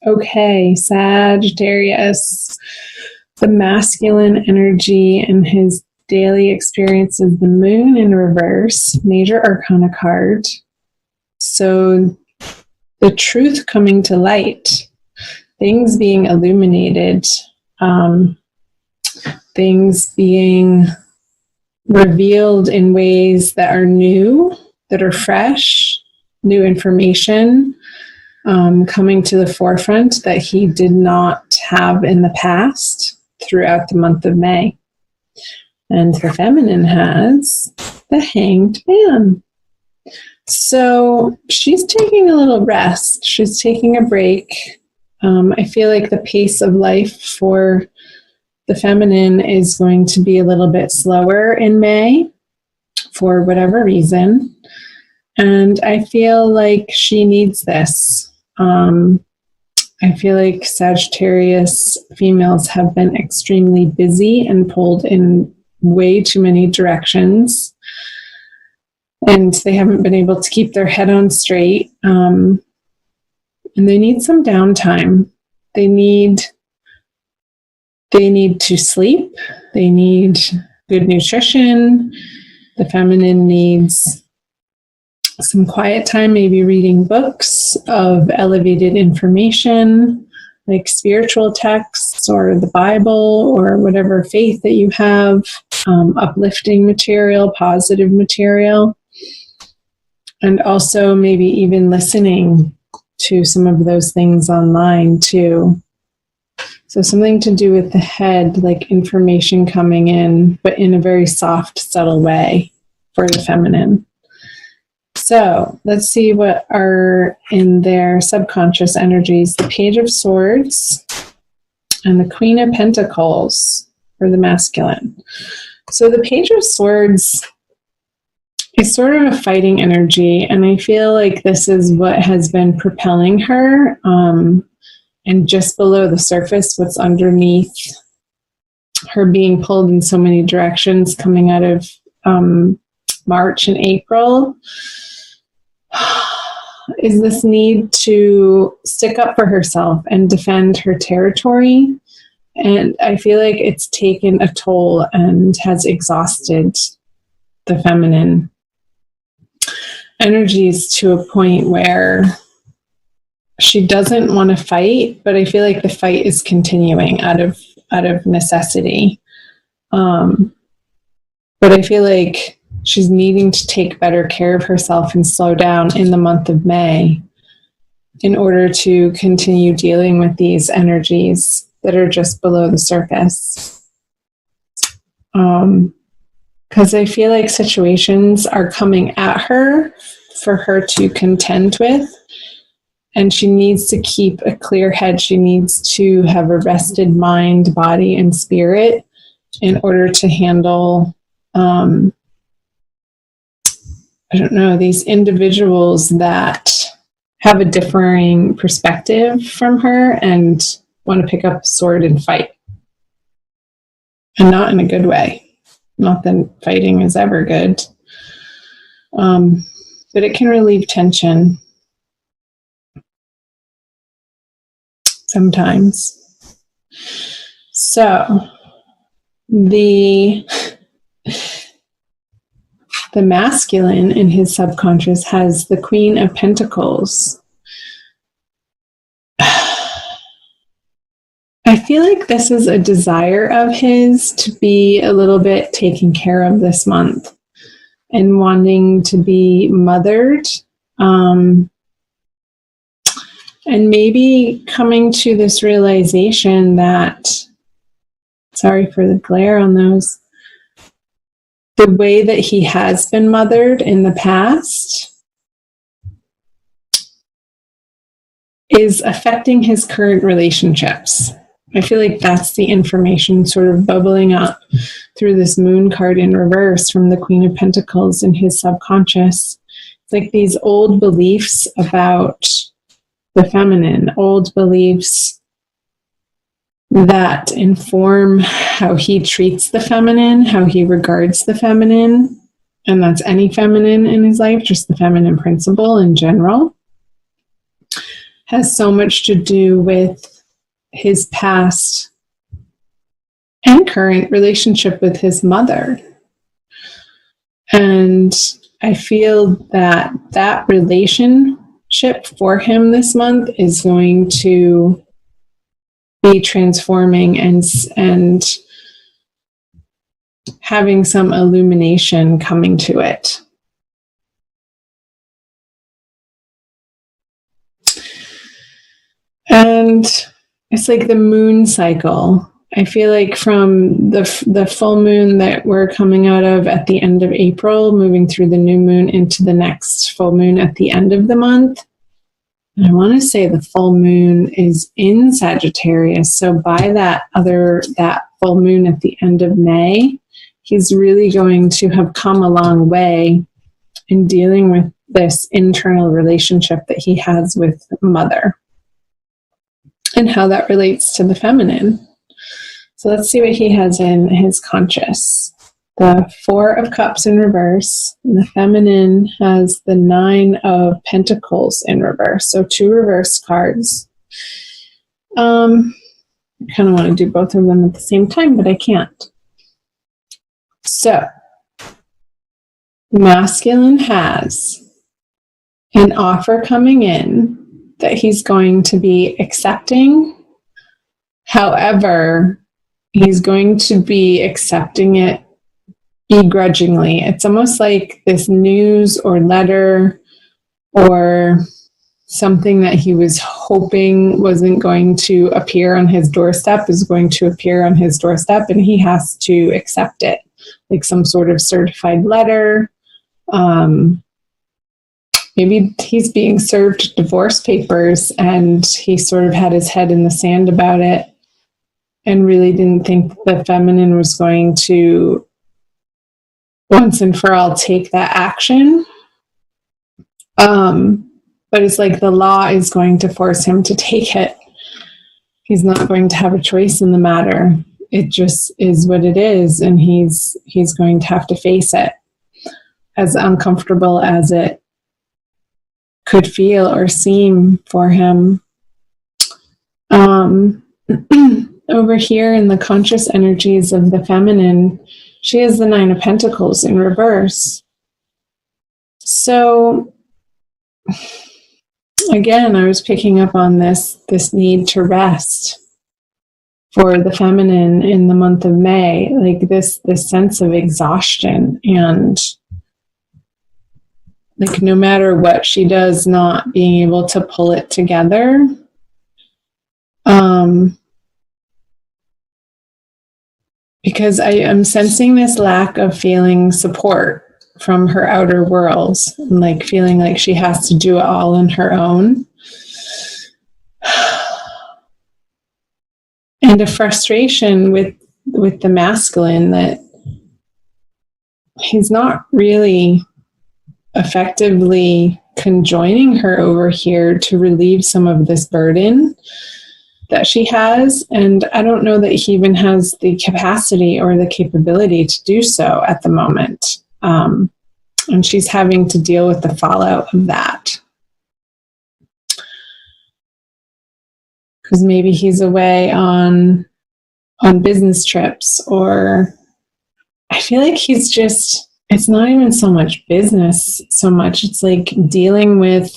Okay, Sagittarius. The masculine energy in his daily experience is the moon in reverse, major arcana card. So the truth coming to light, things being illuminated, things being revealed in ways that are new, that are fresh, new information coming to the forefront that he did not have in the past throughout the month of May. And the feminine has the Hanged Man. So she's taking a little rest. She's taking a break. I feel like the pace of life for the feminine is going to be a little bit slower in May for whatever reason. And I feel like she needs this. I feel like Sagittarius females have been extremely busy and pulled in way too many directions. And they haven't been able to keep their head on straight. And they need some downtime. They need to sleep. They need good nutrition. The feminine needs some quiet time, maybe reading books of elevated information, like spiritual texts or the Bible or whatever faith that you have, uplifting material, positive material, and also maybe even listening to some of those things online too. So something to do with the head, like information coming in, but in a very soft, subtle way for the feminine. So let's see what are in their subconscious energies. The Page of Swords and the Queen of Pentacles for the masculine. So the Page of Swords is sort of a fighting energy, and I feel like this is what has been propelling her. And just below the surface, what's underneath her being pulled in so many directions coming out of March and April is this need to stick up for herself and defend her territory. And I feel like it's taken a toll and has exhausted the feminine energies to a point where she doesn't want to fight, but I feel like the fight is continuing out of necessity. But I feel like she's needing to take better care of herself and slow down in the month of May in order to continue dealing with these energies that are just below the surface. Because I feel like situations are coming at her for her to contend with, and she needs to keep a clear head. She needs to have a rested mind, body, and spirit in order to handle these individuals that have a differing perspective from her and want to pick up a sword and fight. And not in a good way. Not that fighting is ever good. But it can relieve tension sometimes. So, the masculine in his subconscious has the Queen of Pentacles. I feel like this is a desire of his to be a little bit taken care of this month and wanting to be mothered. And maybe coming to this realization that, sorry for the glare on those, the way that he has been mothered in the past is affecting his current relationships. I feel like that's the information sort of bubbling up through this moon card in reverse from the Queen of Pentacles in his subconscious. It's like these old beliefs about the feminine, old beliefs that inform how he treats the feminine, how he regards the feminine, and that's any feminine in his life, just the feminine principle in general. has so much to do with his past and current relationship with his mother. And I feel that that relationship for him this month is going to be transforming and having some illumination coming to it. And it's like the moon cycle. I feel like from the full moon that we're coming out of at the end of April, moving through the new moon into the next full moon at the end of the month. And I want to say the full moon is in Sagittarius. So by that full moon at the end of May, he's really going to have come a long way in dealing with this internal relationship that he has with mother and how that relates to the feminine. So let's see what he has in his conscious. The 4 of Cups in reverse. And the feminine has the 9 of Pentacles in reverse. So 2 reverse cards. I kind of want to do both of them at the same time, but I can't. So, masculine has an offer coming in that he's going to be accepting. However, he's going to be accepting it begrudgingly. It's almost like this news or letter or something that he was hoping wasn't going to appear on his doorstep is going to appear on his doorstep, and he has to accept it, like some sort of certified letter. Maybe he's being served divorce papers and he sort of had his head in the sand about it and really didn't think the feminine was going to once and for all take that action. But it's like the law is going to force him to take it. He's not going to have a choice in the matter. It just is what it is, and he's going to have to face it, as uncomfortable as it could feel or seem for him. Over here in the conscious energies of the feminine, she has the 9 of Pentacles in reverse. So, again, I was picking up on this need to rest for the feminine in the month of May, like this sense of exhaustion and like no matter what she does, not being able to pull it together. Because I am sensing this lack of feeling support from her outer world, and like feeling like she has to do it all on her own. And a frustration with the masculine that he's not really effectively conjoining her over here to relieve some of this burden that she has. And I don't know that he even has the capacity or the capability to do so at the moment. And she's having to deal with the fallout of that. Because maybe he's away on business trips, or I feel like he's just, it's not even so much business so much. It's like dealing with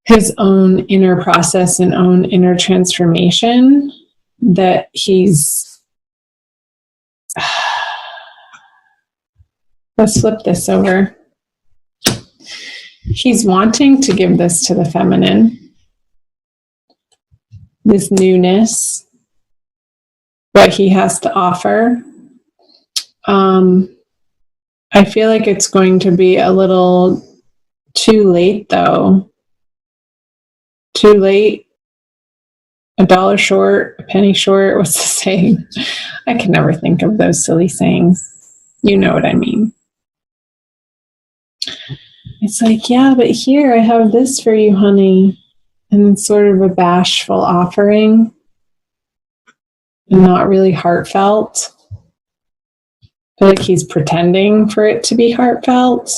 his own inner process and own inner transformation that he's, let's flip this over. He's wanting to give this to the feminine, this newness, what he has to offer. I feel like it's going to be a little too late, though. Too late, a dollar short, a penny short. What's the saying? I can never think of those silly sayings. You know what I mean. It's like, yeah, but here I have this for you, honey. And it's sort of a bashful offering and not really heartfelt. I feel like he's pretending for it to be heartfelt.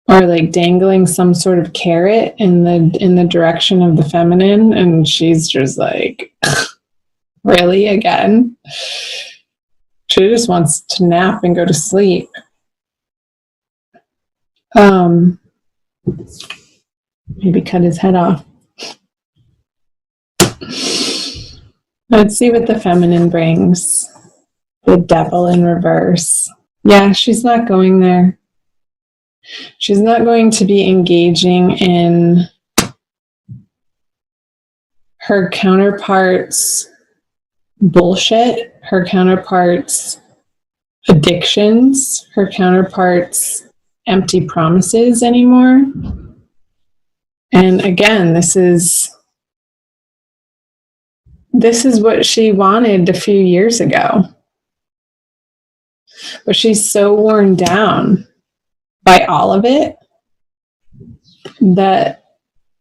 or like dangling some sort of carrot in the direction of the feminine, and she's just like, really, again? She just wants to nap and go to sleep. Maybe cut his head off. Let's see what the feminine brings. The devil in reverse. Yeah, she's not going there. She's not going to be engaging in her counterpart's bullshit, her counterpart's addictions, her counterpart's empty promises anymore. And again, this is what she wanted a few years ago. But she's so worn down by all of it that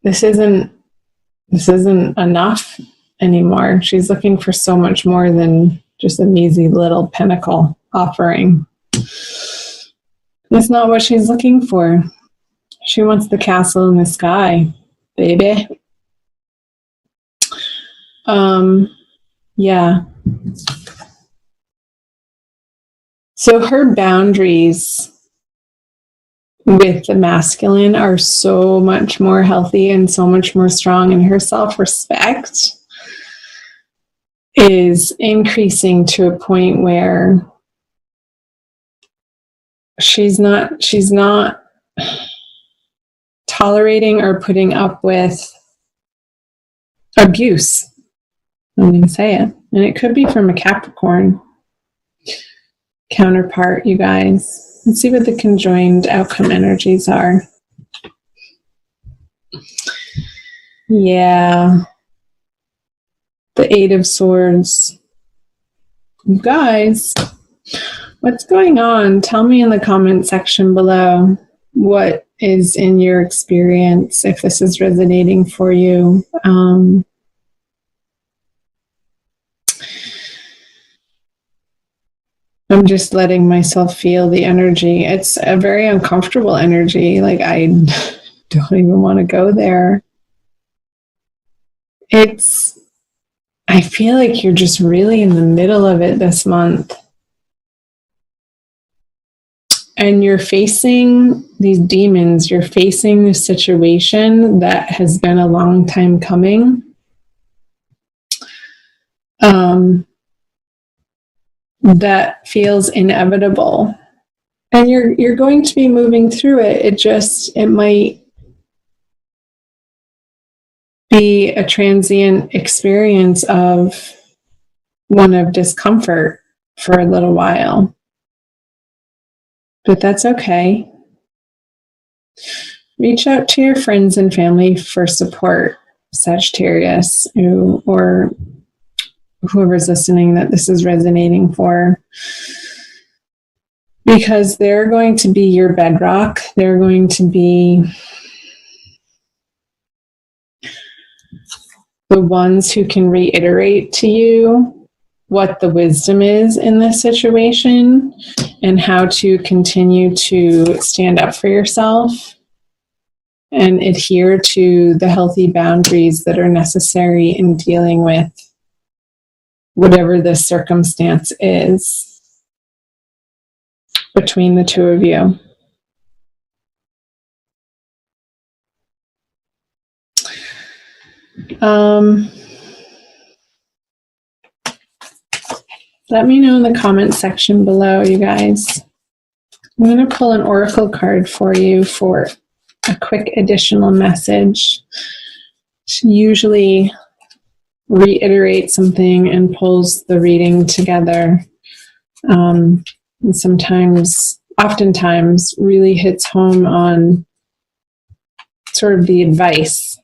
this isn't enough anymore. She's looking for so much more than just a measly little pinnacle offering. That's not what she's looking for. She wants the castle in the sky, baby. Yeah. So her boundaries with the masculine are so much more healthy and so much more strong, and her self-respect is increasing to a point where she's not tolerating or putting up with abuse. I'm going to say it. And it could be from a Capricorn counterpart, you guys. Let's see what the conjoined outcome energies are. Yeah. The Eight of Swords. You guys, what's going on? Tell me in the comment section below what is in your experience, if this is resonating for you. I'm just letting myself feel the energy. It's a very uncomfortable energy. Like, I don't even want to go there. I feel like you're just really in the middle of it this month. And you're facing these demons. You're facing this situation that has been a long time coming. That feels inevitable, and you're going to be moving through it. It might be a transient experience of one of discomfort for a little while, but that's okay. Reach out to your friends and family for support, Sagittarius, or whoever's listening that this is resonating for, because they're going to be your bedrock. They're going to be the ones who can reiterate to you what the wisdom is in this situation and how to continue to stand up for yourself and adhere to the healthy boundaries that are necessary in dealing with whatever the circumstance is between the two of you. Let me know in the comment section below, you guys. I'm going to pull an oracle card for you for a quick additional message. She usually reiterates something and pulls the reading together. And oftentimes really hits home on sort of the advice,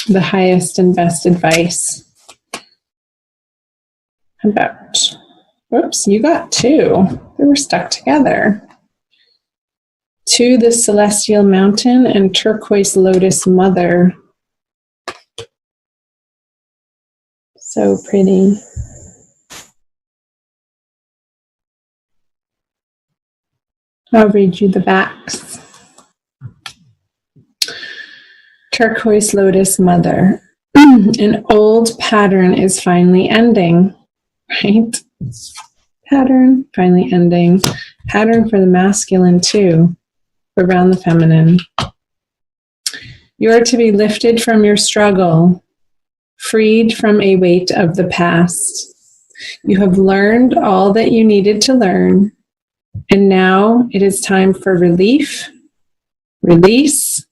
the highest and best advice. Whoops, you got two. They were stuck together. To the Celestial Mountain and Turquoise Lotus Mother. So pretty. I'll read you the backs. Turquoise Lotus Mother. An old pattern is finally ending, right? Pattern finally ending. Pattern for the masculine too, around the feminine. You are to be lifted from your struggle, freed from a weight of the past. You have learned all that you needed to learn, and now it is time for relief, release,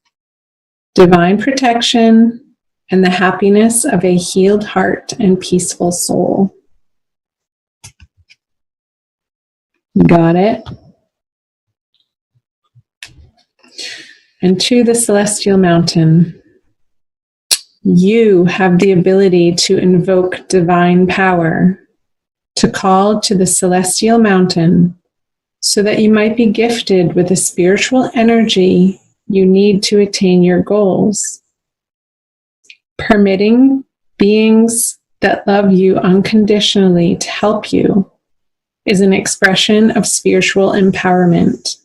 divine protection, and the happiness of a healed heart and peaceful soul. Got it? And to the celestial mountain, you have the ability to invoke divine power, to call to the celestial mountain, so that you might be gifted with the spiritual energy you need to attain your goals. Permitting beings that love you unconditionally to help you is an expression of spiritual empowerment.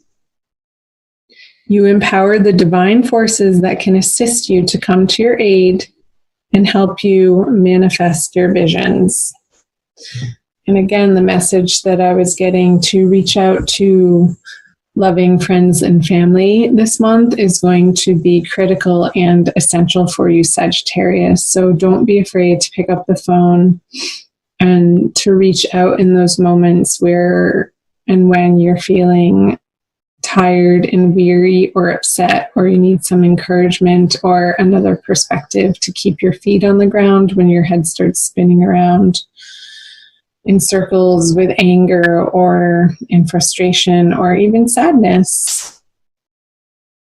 You empower the divine forces that can assist you to come to your aid and help you manifest your visions. And again, the message that I was getting to reach out to loving friends and family this month is going to be critical and essential for you, Sagittarius. So don't be afraid to pick up the phone and to reach out in those moments where and when you're feeling tired and weary or upset, or you need some encouragement or another perspective to keep your feet on the ground when your head starts spinning around in circles with anger or in frustration or even sadness.